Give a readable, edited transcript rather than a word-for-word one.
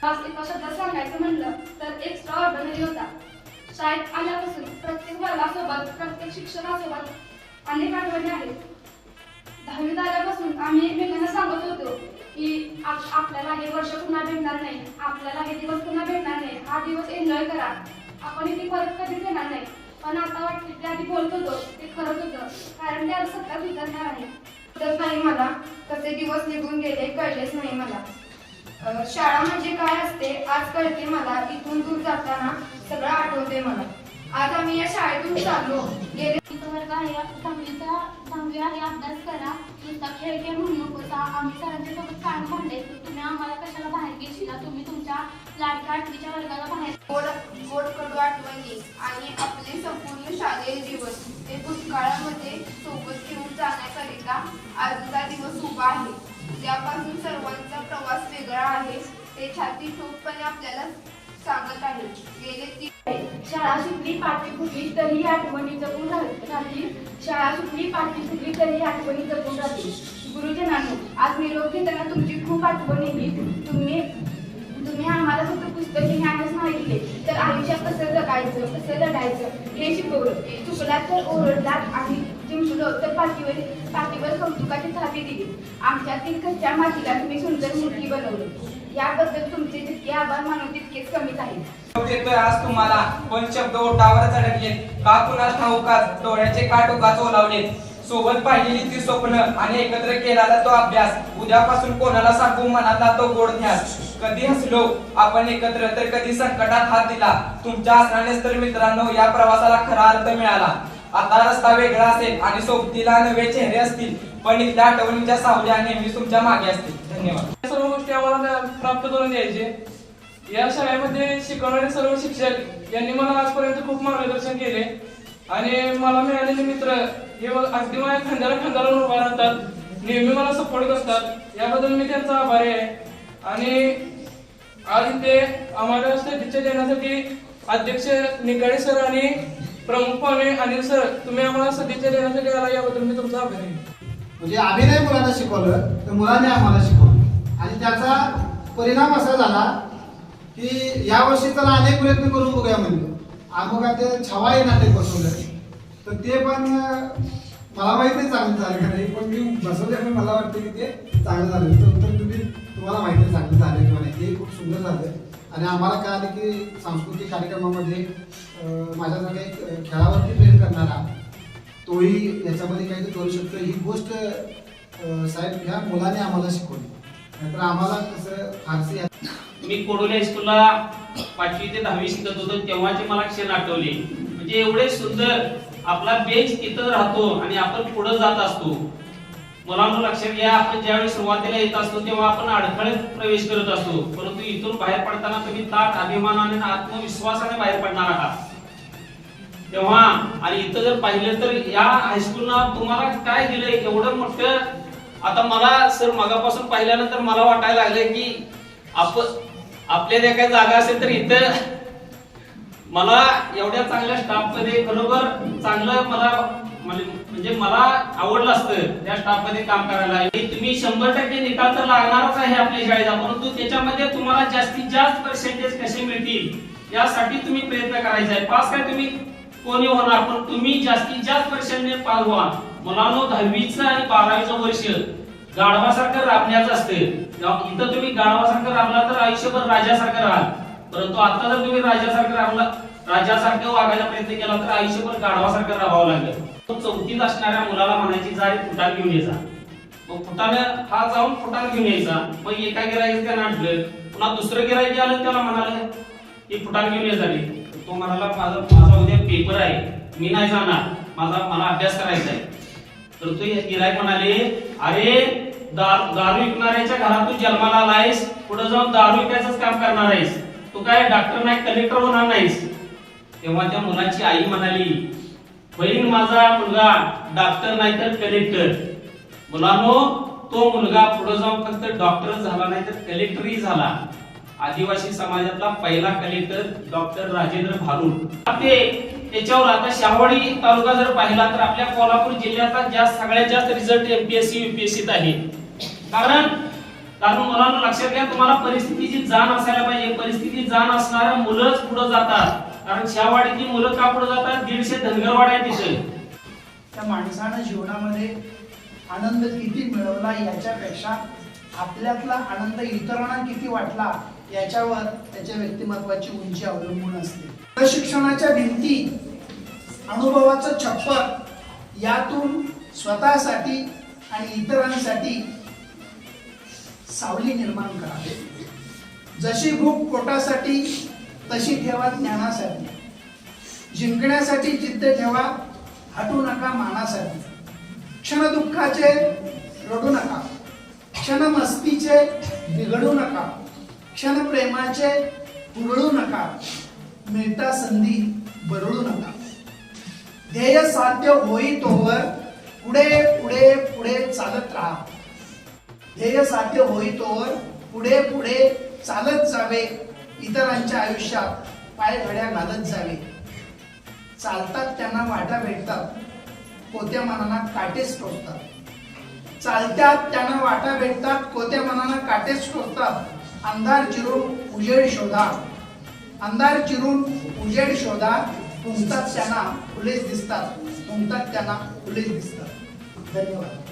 एका शब्दात सांगायचं म्हणलं तर एक्स्ट्रा ऑर्डिनरी होता. शाळेत आल्यापासून प्रत्येक वर्गासोबत प्रत्येक शिक्षकासोबत अनेक आठवणी आहेत. 10वीत आल्यापासून आम्ही एकमेकांना सांगत होतो की आपल्याला हे वर्ष पुन्हा भेटणार नाही, आपल्याला हे दिवस पुन्हा भेटणार नाही, हा दिवस एन्जॉय करा, आपण इथे परत कधीच येणार नाही. पण आता वाटते ते आधी बोलत होतो ते खरंच होतं, कारण ते आज सत्यात उतरणार आहे. तर नाही मला कसे दिवस निघून गेले कळलेच नाही मला. शाळा म्हणजे काय असते आज कळते मला. इथून दूर जाताना सगळं आठवते मला. आज आम्ही या शाळेतून चाललो गेले वर्ग आहे, 10वी आहे, अभ्यास करा, नुसता खेळ खेळ म्हणू नकोसा. आम्ही सरांच्या सोबत कायम भांडायचो, तुम्ही आम्हाला कशाला बाहेर घेशीला, तुम्ही तुमच्या लाडक्या 8वीच्या वर्गाला बाहेर. गोड कडू आठवणी आणि आपले संपूर्ण शालेय जीवन ते भूतकाळामध्ये सोबत घेऊन जाण्याकरिता आजचा दिवस उभा आहे. उद्यापासून सर्वांचा प्रवास वेगळा आहे, ते छाती ठोकपणे आपल्याला सांगत आहे. गेले ती शाळा सुटली पाठी फुटली तरी आठवणी जपून राहतील. शाळा सुटली पाठी फुटली तरी आठवणी जपून राहतील. गुरुजनांनो, आज निरोप घेताना तुमची खूप आठवण येईल. तुम्ही आम्हाला फक्त पुस्तकी ज्ञानच नाही दिले, तर आयुष्यात कसं जगायचं, कसं लढायचं हे शिकवलं. चुकला तर ओरडलात आणि जिंकलो तर पाठीवर कौतुकाची थापी दिली. आमच्यातील कच्च्या मातीला तुम्ही सुंदर मूर्ती बनवली. याबद्दल तुमचे जितके आभार मानू तितकेच कमीच आहेत. येतोय आज तुम्हाला पण शब्द ओठावर अडकले, का कुणास ठाऊकाच डोळ्याचे काट उगाच ओलावले. सोबत पाहिलेली ती स्वप्न आणि एकत्र केलेला तो अभ्यास, उद्यापासून कोणाला सांगू मनातला तो गोड ध्यास. कधी हसलो आपण एकत्र तर कधी संकटात हात दिला. तुमच्या हसण्यानेच तर मित्रांनो या प्रवासाला खरा अर्थ मिळाला. आता रस्ता वेगळा असेल आणि सोबतीला नवे चेहरे असतील, पण इथल्या आठवणीच्या सावल्या नेहमी तुमच्या मागे असतील. धन्यवाद. सर्व गोष्टी आम्हाला प्राप्त करून द्यायचे. या शाळेमध्ये शिकवणारे सर्व शिक्षक यांनी मला आजपर्यंत खूप मार्गदर्शन केले आणि मला मिळालेले मित्र हे अगदी माझ्या खांद्याला उभा राहतात, नेहमी मला सपोर्ट करतात. याबद्दल मी त्यांचा आभारी आहे. आणि आज इथे आम्हाला सदिच्छा देण्यासाठी अध्यक्ष निकाळे सर आणि प्रमुख पाहुणे अनिल सर, तुम्ही आम्हाला सदिच्छा देण्यासाठी आला, याबद्दल मी तुमचा आभारी आहे. म्हणजे आम्ही नाही मुलांना शिकवलं तर मुलांनी आम्हाला शिकवलं आणि त्याचा परिणाम असा झाला की यावर्षी तर अनेक प्रयत्न करून बघूया म्हणलं. आम्हाला ते छवाई नाटक बसवलं तर ते पण मला माहित नाही चांगलं झालं का नाही, पण मी बसवले पण मला वाटतं की ते चांगलं झालं. तर तुम्हाला माहिती आहे चांगलं झालं किंवा नाही, ते खूप सुंदर झालं. आणि आम्हाला कळालं की सांस्कृतिक कार्यक्रमामध्ये माझ्यासाठी एक खेळावरती प्रेम करणारा तोही याच्यामध्ये काहीतरी करू शकतो, ही गोष्ट साहेब ह्या मुलाने आम्हाला शिकवली. नाहीतर आम्हाला कसं फारसी. मी कोडोली हायस्कूलला 5वी ते 10वी शिकत होतो तेव्हाचे मला क्षण आठवले. म्हणजे एवढे सुंदर आपला बेंच तिथं राहतो आणि आपण पुढे जात असतो. मुलांनो लक्षात घ्या, आपण ज्यावेळी सुरुवातीला येत असतो तेव्हा आपण अडखळत प्रवेश करत असतो, परंतु इथून बाहेर पडताना तुम्ही ताठ अभिमानाने आणि आत्मविश्वासाने बाहेर पडणार आहात. तेव्हा आणि इथं जर पाहिलं तर या हायस्कूलला तुम्हाला काय दिलंय एवढं मोठं. आता मला सर मगापासून पाहिल्यानंतर मला वाटायला लागलं की आपल्या ज्या काही जागा असेल तर इथं मला एवढ्या चांगल्या स्टाफ मध्ये खरोखर चांगलं मला म्हणजे मला आवडलं असतं त्या स्टाफ मध्ये काम करायला. तुम्ही 100% निकाल तर लागणारच आहे आपल्या शाळेचा, परंतु त्याच्यामध्ये तुम्हाला जास्तीत जास्त पर्सेंटेज कसे मिळतील यासाठी तुम्ही प्रयत्न करायचा आहे. पास काय तुम्ही कोणी होणार, पण तुम्ही जास्तीत जास्त पर्सेंटेज पास व्हा. मुलांनो 10वीचं आणि 12वीचं वर्ष गाढवासारखं राबण्याचं असतं. इथं तुम्ही गाढवासारखं राबला तर आयुष्यभर राजासारखं राहाल, परंतु आता जर तुम्ही राजासारखं वागायचा प्रयत्न केला तर आयुष्यभर गाढवासारखं राहावं लागेल. चौथीत असणाऱ्या मुलाला म्हणायची जा फुटाण घेऊन यायचा. मग फुटानं हा जाऊन फुटाण घेऊन यायचा. मग एका गिराईक त्यानं आणलं, पुन्हा दुसरं गिराईक आलं त्याला म्हणाले की फुटाण घेऊन ये झाली. तो म्हणाला माझा उद्या पेपर आहे, मी नाही जाणार, मला अभ्यास करायचा आहे. तर तो गिराईक म्हणाले अरे दारू विकणाऱ्याच्या घरात तू जन्माला आलायस, पुढे जाऊन दारू विकायचंच काम करणार आहेस, तू काय डॉक्टर नाही कलेक्टर होणार नाहीस. तेव्हा त्या मुलाची आई म्हणाली बहीण माझा मुलगा डॉक्टर नाही तर कलेक्टर. मुलांनो तो मुलगा पुढे जाऊन फक्त डॉक्टर झाला नाही तर कलेक्टरही झाला. आदिवासी समाजातला पहिला कलेक्टर डॉक्टर राजेंद्र भारुड. त्याच्यावर आता शाहवाडी तालुका जर पाहिला तर आपल्या कोल्हापूर जिल्ह्याचा सगळ्यात जास्त रिझल्ट एमपीएससी यूपीएससीत आहे. कारण कारण मुलांना लक्षात घ्या, तुम्हाला परिस्थितीची जाण असायला पाहिजे. परिस्थितीची जाण असणाऱ्या मुलंच पुढे जातात. कारण ह्या वाडीतली मुलं का पुढे जातात? 150 धनगरवाडा आहे तिथे. त्या माणसानं जीवनामध्ये आनंद किती मिळवला याच्यापेक्षा आपल्यातला आनंद इतरांना किती वाटला याच्यावर त्याच्या व्यक्तिमत्वाची उंची अवलंबून असते. प्रशिक्षणाच्या भिंती, अनुभवाचं छप्पर यातून स्वतःसाठी आणि इतरांसाठी सावली निर्माण करावी. जशी भूक पोटासाठी तशी ठेवा ज्ञानासाठी. जिंकण्यासाठी जिद्द ठेवा, हटू नका मानासाठी. क्षण दुःखाचे रडू नका, क्षण मस्तीचे बिघडू नका, क्षण प्रेमाचे हुरळू नका, मिळता संधी बरळू नका. ध्येय साध्य होई तोवर पुढे पुढे पुढे चालत राहा. ध्येय साध्य होई तोवर पुढे पुढे चालत जावे. इतरांच्या आयुष्यात पाय घड्या घालत जावे. चालतात त्यांना वाटा भेटतात, कोत्या मनाला काटेच टोचतात. चालत्यात त्यांना वाटा भेटतात, कोत्या मनाला काटेच टोचतात. अंधार चिरून उजेड शोधा, अंधार चिरून उजेड शोधा. तुमतात त्यांना फुलेच दिसतात, तुमतात त्यांना फुलेच दिसतात. धन्यवाद.